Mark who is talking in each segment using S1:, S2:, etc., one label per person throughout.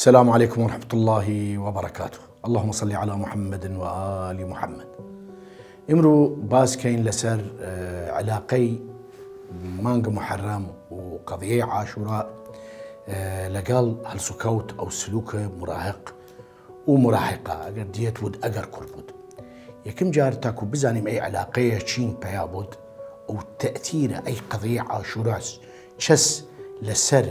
S1: السلام عليكم ورحمة الله وبركاته. اللهم صل على محمد وآل محمد. امرو باس كاين لسر علاقي مانج محرم وقضية عاشوراء لقال هل سكوت أو سلوك مراهق ومراهقة أجر ديت ود أجر كربود يكم جار تاكو بزاني أي علاقية تشين بيابود أو تأثير أي قضية عاشوراء شس لسر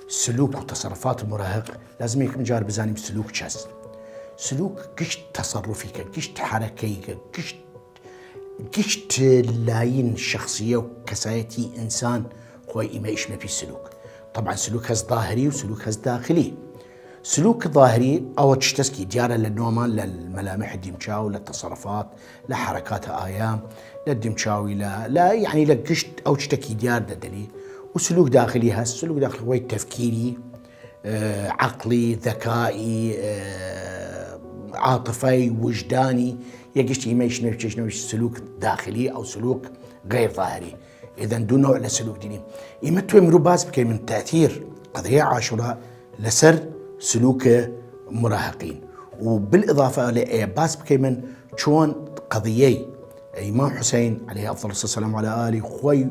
S1: سلوك وتصرفات المراهق لازم يكون جار بزاني بسلوك شاس سلوك قشت تصرفيك قشت حركيك قشت لاين شخصية وكسايتي إنسان خوي إما إيش ما في سلوك. طبعا سلوك هز ظاهري وسلوك هز داخلي. سلوك ظاهري أو تشتسكي ديارة للنومان للملامح الدمشاو للتصرفات لحركات آيام للدمشاوي لا يعني لقشت أو تشتكي ديار دليل. وسلوك داخلي هس سلوك داخلي هو تفكيري عقلي ذكائي عاطفي وجداني يقشتي ما يشنو سلوك داخلي أو سلوك غير ظاهري. إذا دون نوع لسلوك ديني يمتو يمرو باز بكي من تأثير قضية عاشوراء لسر سلوك مراهقين. وبالإضافة لباز بكي من شون قضية إمام حسين عليه أفضل الصلاة والسلام على آله خوي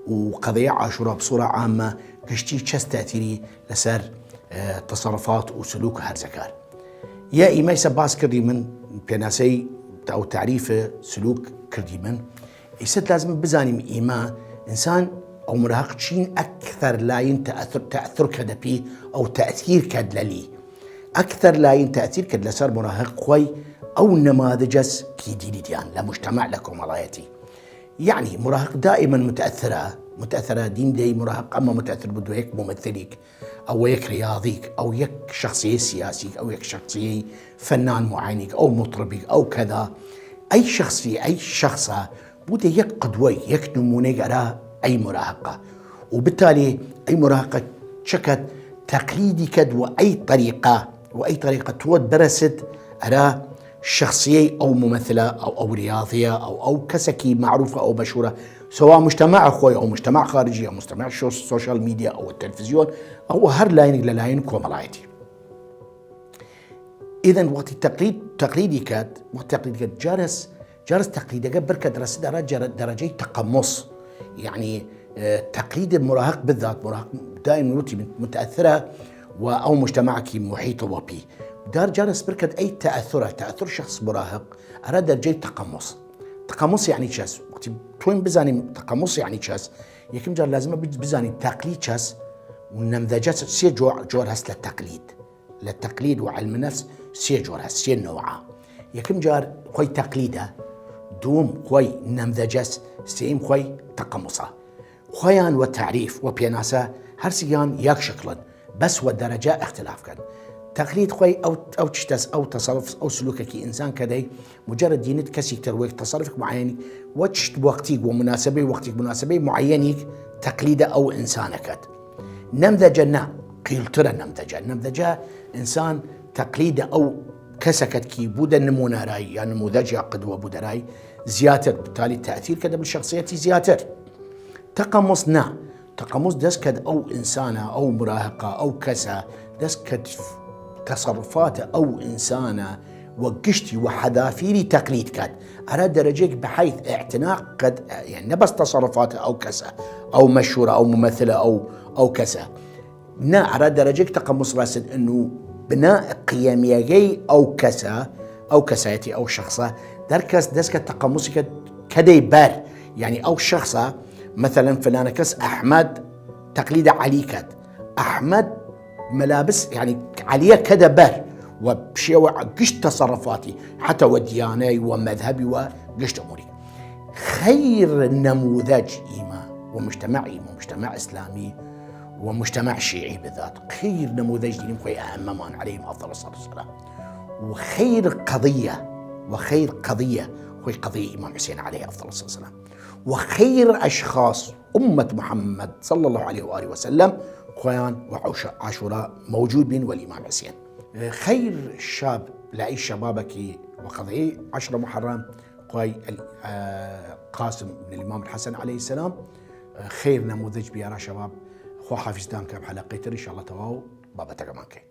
S1: وقضية عاشوراء بصورة عامة كشتي شس تأثيري لسر تصرفات وسلوك هرزكار. يا إيما يسباس كردي من بيناسي أو تعريف سلوك كردي من يسد لازم بزاني إيما إنسان أو مراهق شين أكثر لاين تأثر كذا بيه أو تأثير كد للي أكثر لاين تأثير كد لسر مراهق خوي أو نماذجس كي ديني ديان لمجتمع لكم رايتي. يعني مراهق دائما متأثرة دين دي مراهق أما متأثر بده هيك ممثليك أو هيك رياضيك أو هيك شخصية سياسيك أو هيك شخصية فنان معينك أو مطربك أو كذا. أي شخصية أي شخصة بده هيك قدوة هيك نمونة قراه أي مراهقة. وبالتالي أي مراهقة شكت تقليدي كد وأي طريقة تود برست أراه شخصية أو ممثلة أو رياضية أو كسكي معروفة أو مشهورة سواء مجتمع أخوي أو مجتمع خارجي أو مجتمع السوشيال ميديا أو التلفزيون أو هر لاين للاين كوملايتي. إذن وقت تقليدي كاد جارس تقليدي قبل كدرس درجة تقمص. يعني تقليد المراهق بالذات مراهق دائما متأثرة أو مجتمعك محيط وبي دار جالس بركد أي تأثر شخص مراهق أراد درجة تقمص يعني شاس وقت توين بزاني تقمص يعني شاس يكم جار لازم بزاني تقليد شاس ونمذجات سي جور هس للتقليد وعلم النفس سي جور هس سي نوعا يكم جار خوي تقليده دوم خوي نمذجس سيم خوي تقمصه خويان والتعريف وبيناسا هرسيان ياك شكلا بس والدرجة اختلاف كان تقليد خوي أو تشتس أو تصرف أو سلوكك إنسان كذا مجرد دينت كسي ترويك تصرفك معين وتشت وقتك مناسبة معينك تقليده أو إنسانك نمذجنا قيل ترى نمذجة إنسان تقليده أو كسكت كي بودا نمونا راي يعني نموذج قدوة بودا راي زياتر بالتالي التأثير كذا بالشخصية زياتر. تقمص دسكد أو إنسانة أو مراهقة أو كسا دسكد تصرفات أو إنسانة وقشتي وحذافيري تقليد كاد على درجة بحيث اعتناق قد يعني نبس تصرفات أو كسا أو مشهورة أو ممثلة أو كسا على درجة تقمص راسد إنه بناء قيمية أو كسا أو كسايتي أو شخصة دركس دسكد تقمصي كدي بار يعني أو شخصة مثلا فلان كس أحمد تقليده علي كد أحمد ملابس يعني عليه كذا بر وبشيء قشت تصرفاتي حتى ودياني ومذهبي وقشت أموري. خير نموذج ومجتمع إسلامي ومجتمع شيعي بالذات خير نموذج دينهم خوي أئممان عليهم أفضل الصلاة والسلام وخير قضية خوي قضية إمام حسين عليه أفضل الصلاة والسلام وخير أشخاص أمة محمد صلى الله عليه وآله وسلم خوان وعاشوراء موجود بين والإمام حسين. خير شاب لعيش شبابك وقضية 10 محرم خوي قاسم بن الإمام الحسن عليه السلام خير نموذج بيارا شباب خو حافظ دام كم حلقة إن شاء الله تواو بابا تكمانكي.